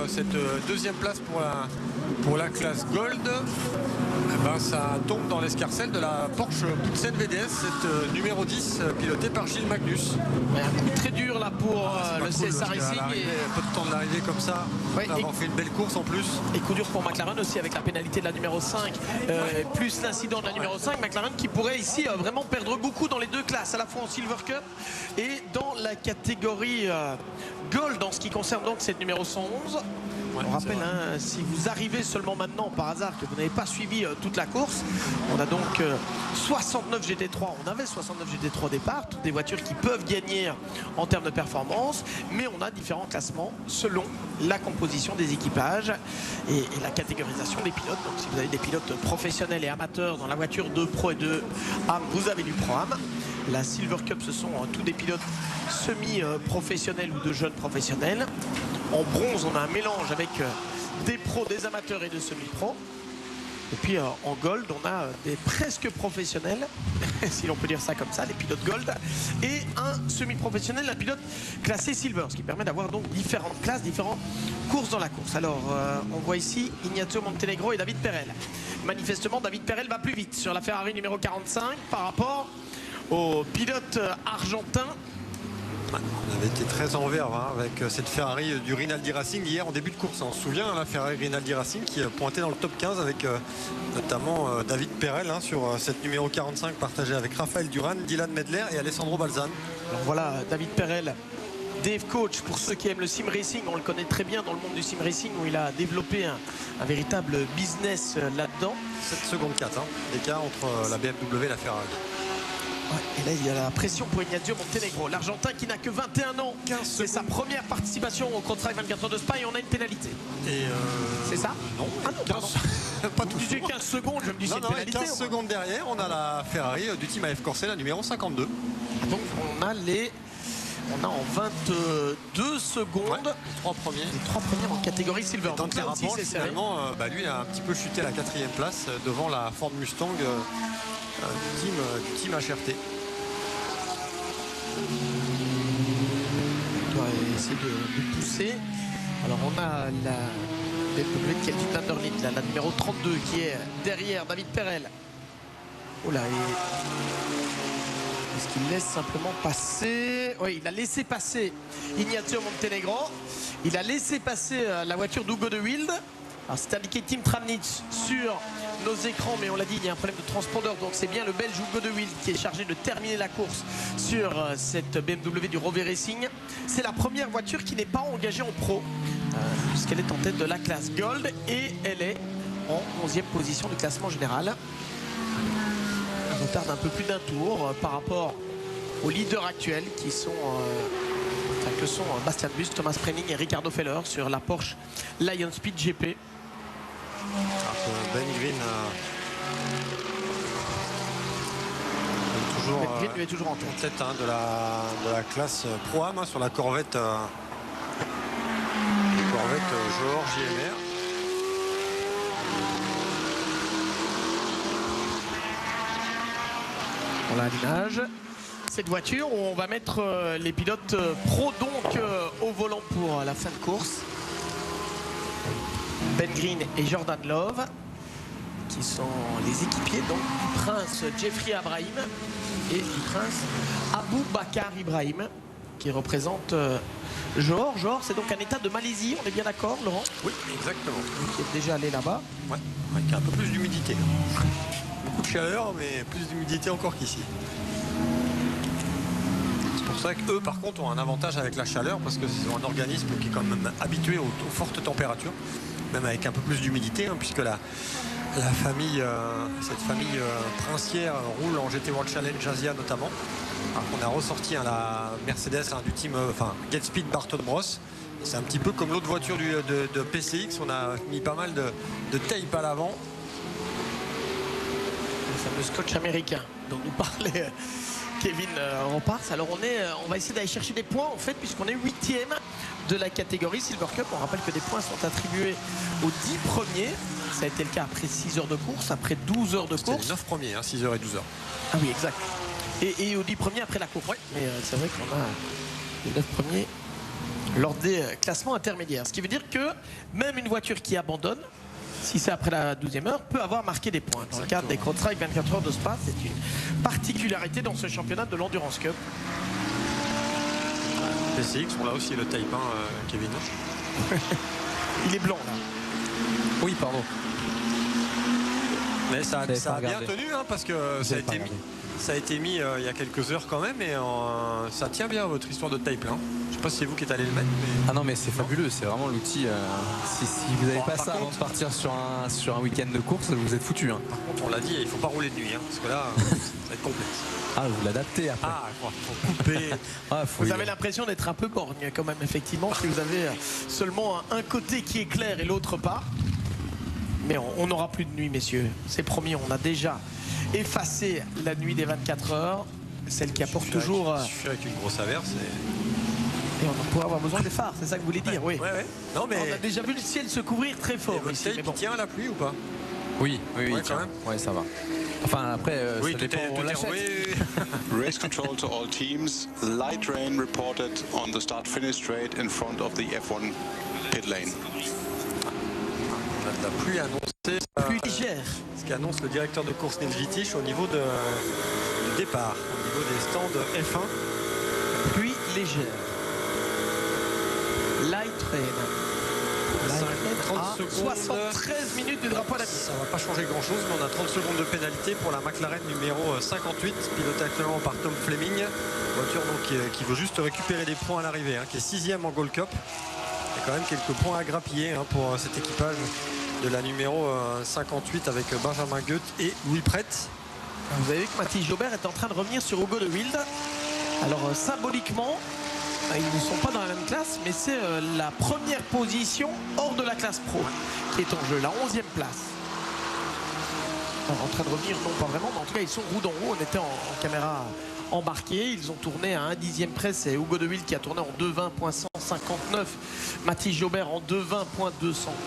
cette deuxième place pour la classe Gold, ça tombe dans l'escarcelle de la Porsche Boutsen VDS, cette numéro 10 pilotée par Gilles Magnus. Un coup très dur là pour le CSA Racing. Peu de temps de l'arrivée comme ça, avoir fait une belle course en plus. Et coup dur pour McLaren aussi avec la pénalité de la numéro 5, plus l'incident de la numéro 5. McLaren qui pourrait ici vraiment perdre beaucoup dans les deux classes, à la fois en Silver Cup et dans la catégorie Gold en ce qui concerne donc cette numéro 111. On rappelle, si vous arrivez seulement maintenant par hasard que vous n'avez pas suivi toute la course, on a donc 69 GT3, on avait 69 GT3 au départ, toutes des voitures qui peuvent gagner en termes de performance, mais on a différents classements selon la composition des équipages et la catégorisation des pilotes. Donc si vous avez des pilotes professionnels et amateurs dans la voiture de Pro et de AM, vous avez du Pro AM. La Silver Cup, ce sont tous des pilotes semi-professionnels ou de jeunes professionnels. En bronze, on a un mélange avec des pros, des amateurs et de semi-pros. Et puis en gold, on a des presque professionnels, si l'on peut dire ça comme ça, les pilotes gold, et un semi-professionnel, un pilote classé silver, ce qui permet d'avoir donc différentes classes, différentes courses dans la course. Alors, on voit ici Ignacio Montenegro et David Perel. Manifestement, David Perel va plus vite sur la Ferrari numéro 45 par rapport au pilote argentin. On avait été très en verve avec cette Ferrari du Rinaldi Racing hier en début de course. On se souvient, la Ferrari Rinaldi Racing qui pointait dans le top 15 avec notamment David Perel sur cette numéro 45 partagée avec Raphaël Duran, Dylan Medler et Alessandro Balzan. Alors voilà, David Perel, Dave Coach, pour ceux qui aiment le sim racing, on le connaît très bien dans le monde du sim racing où il a développé un véritable business là-dedans. 7 secondes 4 d'écart entre la BMW et la Ferrari. Et là, il y a la pression pour Ignacio Montenegro, l'Argentin qui n'a que 21 ans. C'est sa première participation au contrat 24 heures de Spa et on a une pénalité. C'est ça? Non, pardon. Pas tout. Tu dis 15 secondes, je me dis c'est une pénalité. 15 secondes derrière, on a la Ferrari du team AF Corse, la numéro 52. Donc on a en 22 secondes les 3 premiers. Les 3 premiers en catégorie Silver. Donc là aussi, finalement, lui a un petit peu chuté à la 4e place devant la Ford Mustang du team HRT. On doit essayer de pousser. Alors on a la BMW de Kelvin Vanderlinde, la numéro 32 qui est derrière David Perel. Oh là, est-ce qu'il laisse simplement passer? Oui, il a laissé passer Ignacio Montenegro. Il a laissé passer la voiture d'Hugo de Wilde. Alors c'est indiqué Team Tramnitz sur nos écrans, mais on l'a dit, il y a un problème de transpondeur, donc c'est bien le Belge Hugo de Wilde qui est chargé de terminer la course sur cette BMW du Rover Racing. C'est la première voiture qui n'est pas engagée en pro, puisqu'elle est en tête de la classe Gold et elle est en 11e position du classement général. Un retard d'un peu plus d'un tour par rapport aux leaders actuels qui sont Bastian Bust, Thomas Prenning et Ricardo Feller sur la Porsche Lion Speed GP. Ben Green est toujours en tête de la classe Pro Am sur la Corvette George JMR. Voilà l'image. Cette voiture où on va mettre les pilotes pro donc au volant pour la fin de course. Ben Green et Jordan Love qui sont les équipiers donc du prince Jeffrey Abrahim et du prince Abou Bakar Ibrahim qui représente Johor. Johor, c'est donc un état de Malaisie, on est bien d'accord Laurent? Oui, exactement. Qui est déjà allé là-bas. Ouais, avec un peu plus d'humidité. Beaucoup de chaleur mais plus d'humidité encore qu'ici. C'est pour ça qu'eux par contre ont un avantage avec la chaleur parce que c'est un organisme qui est quand même habitué aux fortes températures, même avec un peu plus d'humidité, puisque cette famille princière roule en GT World Challenge Asia notamment. Alors qu'on a ressorti la Mercedes du team GetSpeed Barton Bros. C'est un petit peu comme l'autre voiture de PCX, on a mis pas mal de tape à l'avant. Le fameux scotch américain dont nous parlait Kevin Ramparts. Alors on va essayer d'aller chercher des points en fait puisqu'on est 8e de la catégorie Silver Cup. On rappelle que des points sont attribués aux 10 premiers. Ça a été le cas après 6 heures de course, après 12 heures de course. Les 9 premiers, 6 heures et 12 heures. Ah oui, exact. Et aux 10 premiers après la course. Ouais. Mais c'est vrai qu'on a les 9 premiers lors des classements intermédiaires. Ce qui veut dire que même une voiture qui abandonne, si c'est après la 12e heure, peut avoir marqué des points. Dans le cadre des Crowdstrike 24 heures de Spa, c'est une particularité dans ce championnat de l'Endurance Cup. PCX, on l'a aussi le Type 1, Kevin. Il est blanc là. Oui, pardon. Mais ça a bien regardé. tenu hein, parce que ça a été mis il y a quelques heures quand même et ça tient bien votre histoire de Type 1. Je sais pas si c'est vous qui êtes allé le mettre. Mais... Ah non mais c'est fabuleux, c'est vraiment l'outil. Si vous n'avez pas ça contre, avant de partir sur un week-end de course, vous êtes foutu. Hein. Par contre on l'a dit, il faut pas rouler de nuit hein, parce que là ça va être complexe. Ah vous l'adaptez après. Ah faut couper. Vous avez l'impression d'être un peu borgne quand même effectivement si vous avez seulement un côté qui est clair et l'autre pas. Mais on n'aura plus de nuit messieurs, c'est promis, on a déjà effacé la nuit des 24 heures, celle qui apporte toujours... Il suffit avec une grosse averse et on pourrait avoir besoin des phares, c'est ça que vous voulez dire, oui. Ouais. Non, mais... On a déjà vu le ciel se couvrir très fort ici. Mais bon. Tient à la pluie ou pas? Oui, quand même. Ouais, ça va. Enfin après, oui, ça dépend où on l'achète. Race control to all teams. Light rain reported on the start-finish straight in front of the F1 pit lane. On a de la pluie annoncée. Pluie légère. Ce qu'annonce le directeur de course Neil Wittich au niveau du départ, au niveau des stands F1. Pluie légère. Light rain. 30 secondes. 73 minutes du drapeau à la Ça ne va pas changer grand chose, mais on a 30 secondes de pénalité pour la McLaren numéro 58, pilotée actuellement par Tom Fleming. Voiture donc qui veut juste récupérer des points à l'arrivée, hein, qui est 6e en Gold Cup. Il y a quand même quelques points à grappiller hein, pour cet équipage de la numéro 58 avec Benjamin Goethe et Louis Pret. Vous avez vu que Mathis Jobert est en train de revenir sur Hugo de Wilde. Alors symboliquement, ils ne sont pas dans la même classe, mais c'est la première position hors de la classe pro qui est en jeu, la 11e place. Alors, en train de revenir, non pas vraiment, mais en tout cas ils sont roue dans roue. On était en caméra embarquée, ils ont tourné à 1/10 près. C'est Hugo de Wilde qui a tourné en 2:20.159, Mathis Jobert en 2:20.200.